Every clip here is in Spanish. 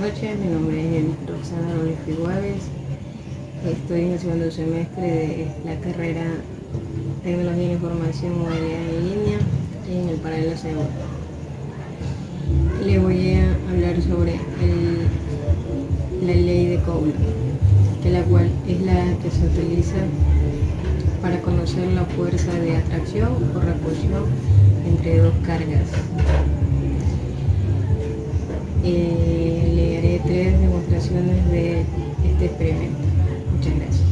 noches, mi nombre es Roxana Rolif Guaves. Estoy en el segundo semestre de la carrera Tecnología de la Información, Modalidad en Línea en el paralelo segundo. Le voy a hablar sobre la ley de Coulomb, la cual es la que se utiliza para conocer la fuerza de atracción o repulsión entre dos cargas. Le haré 3 demostraciones de este experimento. Muchas gracias.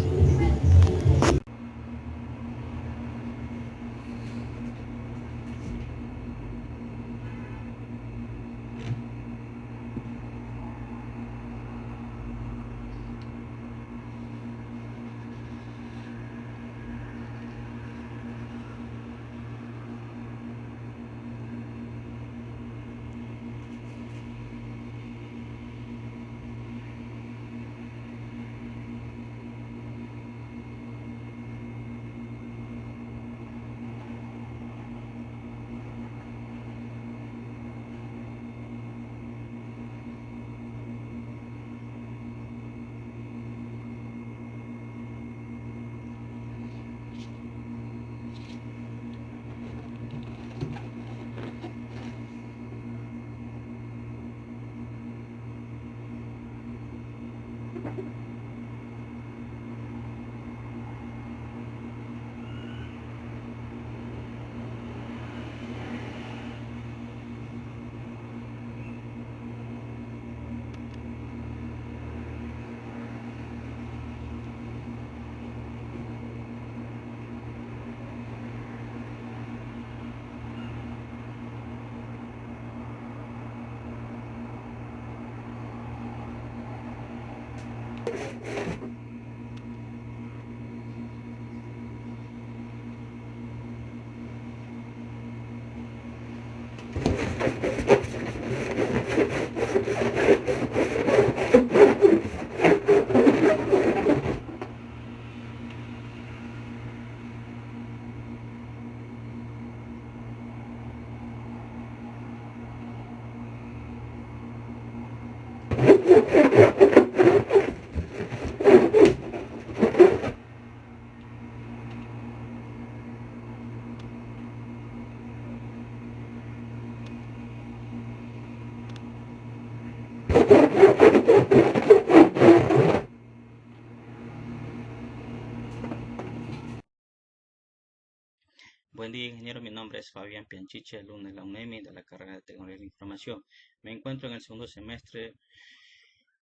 Buen día, ingeniero. Mi nombre es Fabián Pianchiche, alumno de la UNEMI de la carrera de Tecnología de la Información. Me encuentro en el segundo semestre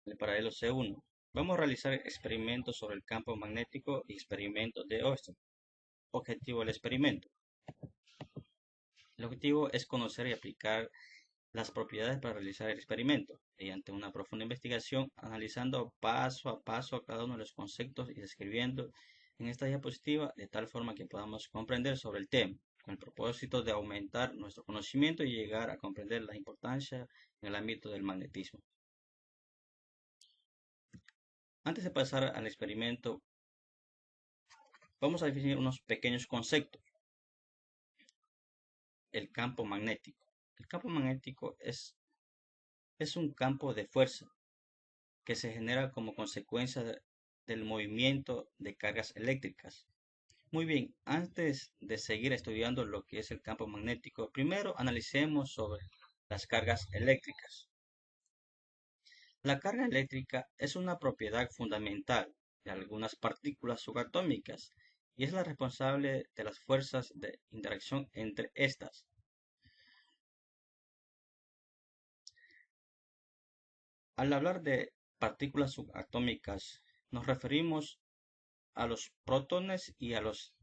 del paralelo C1. Vamos a realizar experimentos sobre el campo magnético y experimentos de Oersten. Objetivo del experimento. El objetivo es conocer y aplicar las propiedades para realizar el experimento, mediante una profunda investigación, analizando paso a paso cada uno de los conceptos y describiendo en esta diapositiva de tal forma que podamos comprender sobre el tema, con el propósito de aumentar nuestro conocimiento y llegar a comprender la importancia en el ámbito del magnetismo. Antes de pasar al experimento, vamos a definir unos pequeños conceptos. El campo magnético. El campo magnético es un campo de fuerza que se genera como consecuencia del movimiento de cargas eléctricas. Muy bien, antes de seguir estudiando lo que es el campo magnético, primero analicemos sobre las cargas eléctricas. La carga eléctrica es una propiedad fundamental de algunas partículas subatómicas y es la responsable de las fuerzas de interacción entre estas. Al hablar de partículas subatómicas, nos referimos a los protones y a los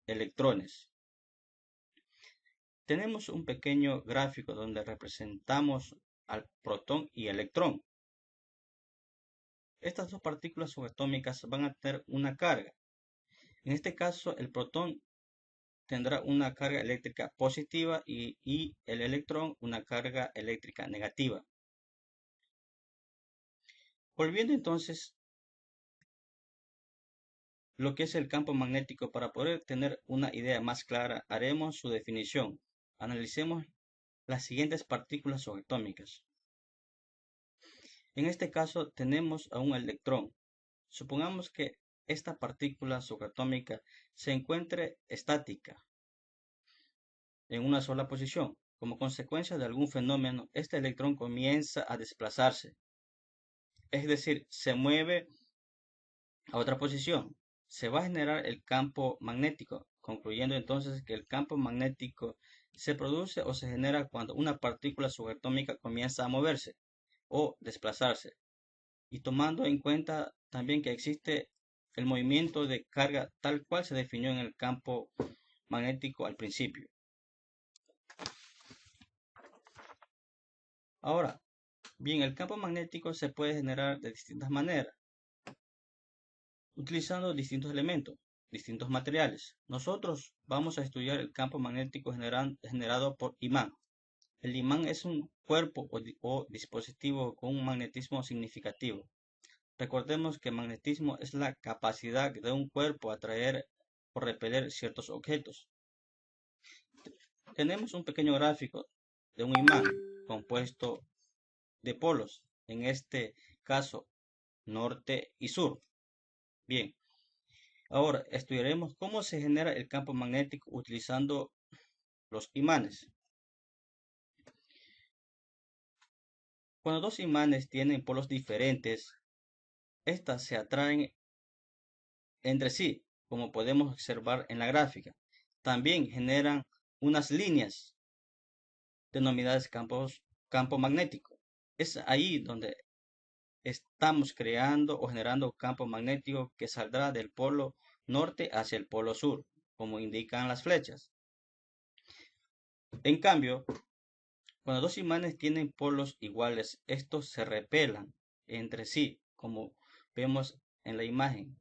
electrones. Tenemos un pequeño gráfico donde representamos al protón y electrón. Estas dos partículas subatómicas van a tener una carga. En este caso, el protón tendrá una carga eléctrica positiva y el electrón una carga eléctrica negativa. Volviendo entonces lo que es el campo magnético, para poder tener una idea más clara, haremos su definición. Analicemos las siguientes partículas subatómicas. En este caso tenemos a un electrón. Supongamos que esta partícula subatómica se encuentre estática en una sola posición. Como consecuencia de algún fenómeno, este electrón comienza a desplazarse, es decir, se mueve a otra posición. Se va a generar el campo magnético, concluyendo entonces que el campo magnético se produce o se genera cuando una partícula subatómica comienza a moverse o desplazarse, y tomando en cuenta también que existe el movimiento de carga tal cual se definió en el campo magnético al principio. Ahora, bien, el campo magnético se puede generar de distintas maneras, utilizando distintos elementos, distintos materiales. Nosotros vamos a estudiar el campo magnético generado por imán. El imán es un cuerpo o dispositivo con un magnetismo significativo. Recordemos que el magnetismo es la capacidad de un cuerpo a atraer o repeler ciertos objetos. Tenemos un pequeño gráfico de un imán compuesto de polos, en este caso norte y sur. Bien, ahora estudiaremos cómo se genera el campo magnético utilizando los imanes. Cuando dos imanes tienen polos diferentes, estas se atraen entre sí, como podemos observar en la gráfica. También generan unas líneas denominadas campo magnético. Es ahí donde estamos creando o generando campo magnético que saldrá del polo norte hacia el polo sur, como indican las flechas. En cambio, cuando dos imanes tienen polos iguales, estos se repelan entre sí, como vemos en la imagen.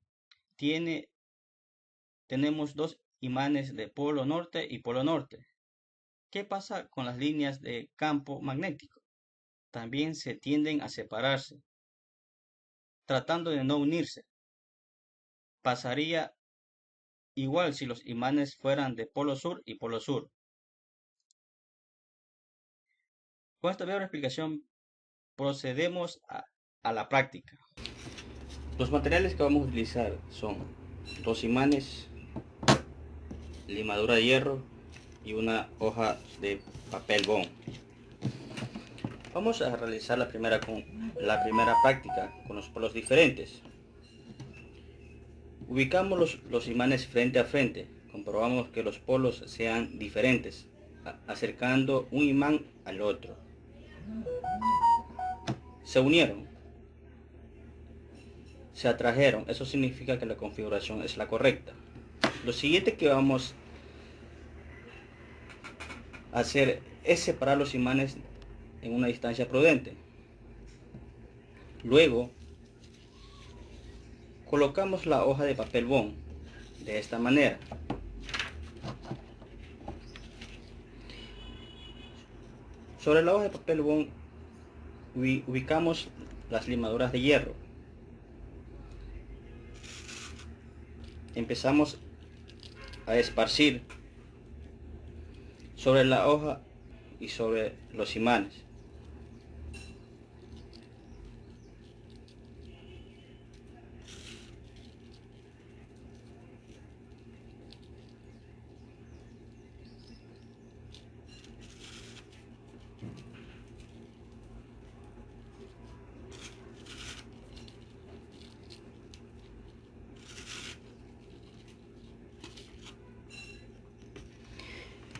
Tenemos dos imanes de polo norte y polo norte. ¿Qué pasa con las líneas de campo magnético? También se tienden a separarse, tratando de no unirse. Pasaría igual si los imanes fueran de polo sur y polo sur. Con esta breve explicación procedemos a la práctica. Los materiales que vamos a utilizar son dos imanes, limadura de hierro y una hoja de papel bond. Vamos a realizar la primera práctica con los polos diferentes. Ubicamos los imanes frente a frente. Comprobamos que los polos sean diferentes, acercando un imán al otro. Se unieron, se atrajeron. Eso significa que la configuración es la correcta. Lo siguiente que vamos a hacer es separar los imanes en una distancia prudente. Luego colocamos la hoja de papel bond de esta manera. Sobre la hoja de papel bond ubicamos las limaduras de hierro. Empezamos a esparcir sobre la hoja y sobre los imanes.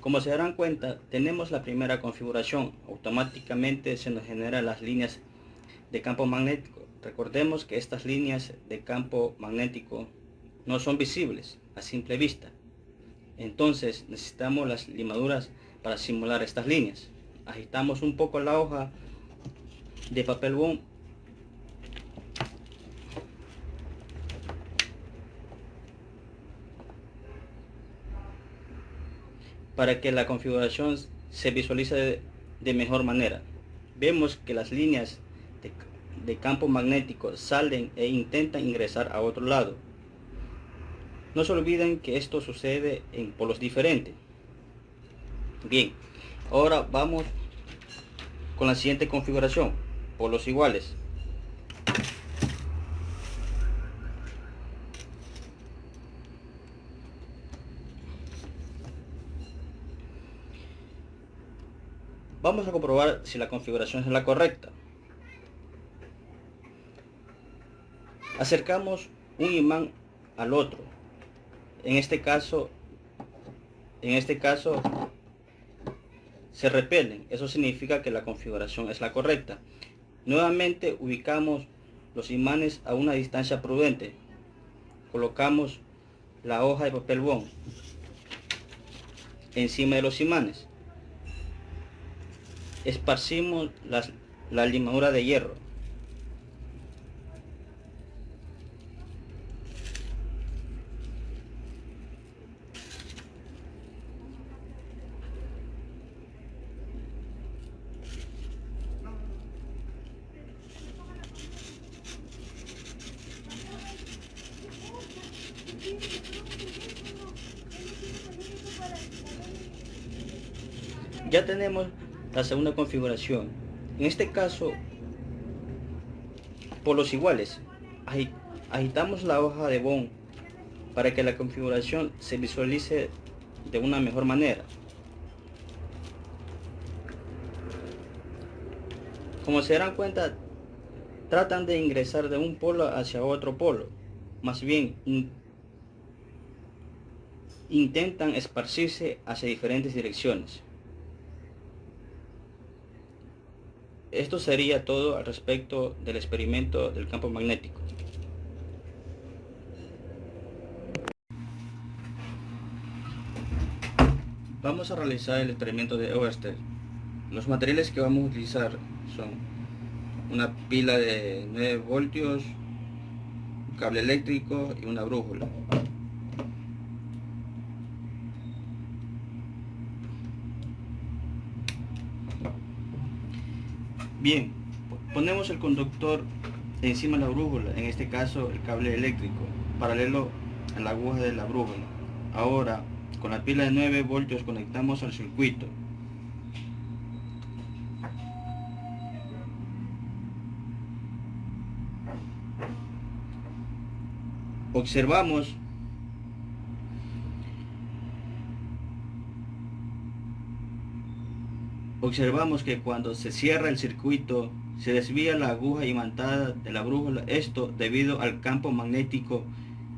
Como se darán cuenta, tenemos la primera configuración. Automáticamente se nos generan las líneas de campo magnético. Recordemos que estas líneas de campo magnético no son visibles a simple vista. Entonces necesitamos las limaduras para simular estas líneas. Agitamos un poco la hoja de papel bond para que la configuración se visualice de mejor manera. Vemos que las líneas de campo magnético salen e intentan ingresar a otro lado. No se olviden que esto sucede en polos diferentes. Bien, ahora vamos con la siguiente configuración: polos iguales. Vamos a comprobar si la configuración es la correcta. Acercamos un imán al otro. En este caso se repelen. Eso significa que la configuración es la correcta. Nuevamente ubicamos los imanes a una distancia prudente. Colocamos la hoja de papel bond encima de los imanes. Esparcimos la limadura de hierro. Ya tenemos la segunda configuración. En este caso, por los iguales, agitamos la hoja de bond para que la configuración se visualice de una mejor manera. Como se darán cuenta, tratan de ingresar de un polo hacia otro polo. Más bien, intentan esparcirse hacia diferentes direcciones. Esto sería todo al respecto del experimento del campo magnético. Vamos a realizar el experimento de Oersted. Los materiales que vamos a utilizar son una pila de 9 voltios, un cable eléctrico y una brújula. Bien, ponemos el conductor encima de la brújula, en este caso el cable eléctrico, paralelo a la aguja de la brújula. Ahora, con la pila de 9 voltios conectamos al circuito. Observamos que cuando se cierra el circuito se desvía la aguja imantada de la brújula, esto debido al campo magnético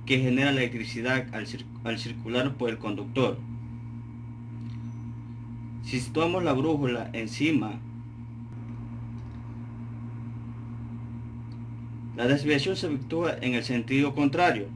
que genera la electricidad al circular por el conductor. Si situamos la brújula encima, la desviación se efectúa en el sentido contrario.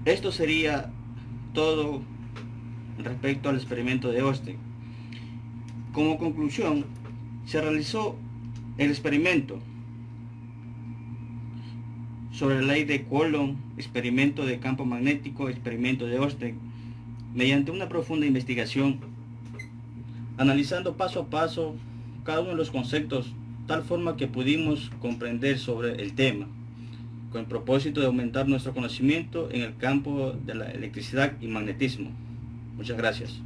Esto sería todo respecto al experimento de Oersted. Como conclusión, se realizó el experimento sobre la ley de Coulomb, experimento de campo magnético, experimento de Oersted, mediante una profunda investigación, analizando paso a paso cada uno de los conceptos, tal forma que pudimos comprender sobre el tema, con el propósito de aumentar nuestro conocimiento en el campo de la electricidad y magnetismo. Muchas gracias.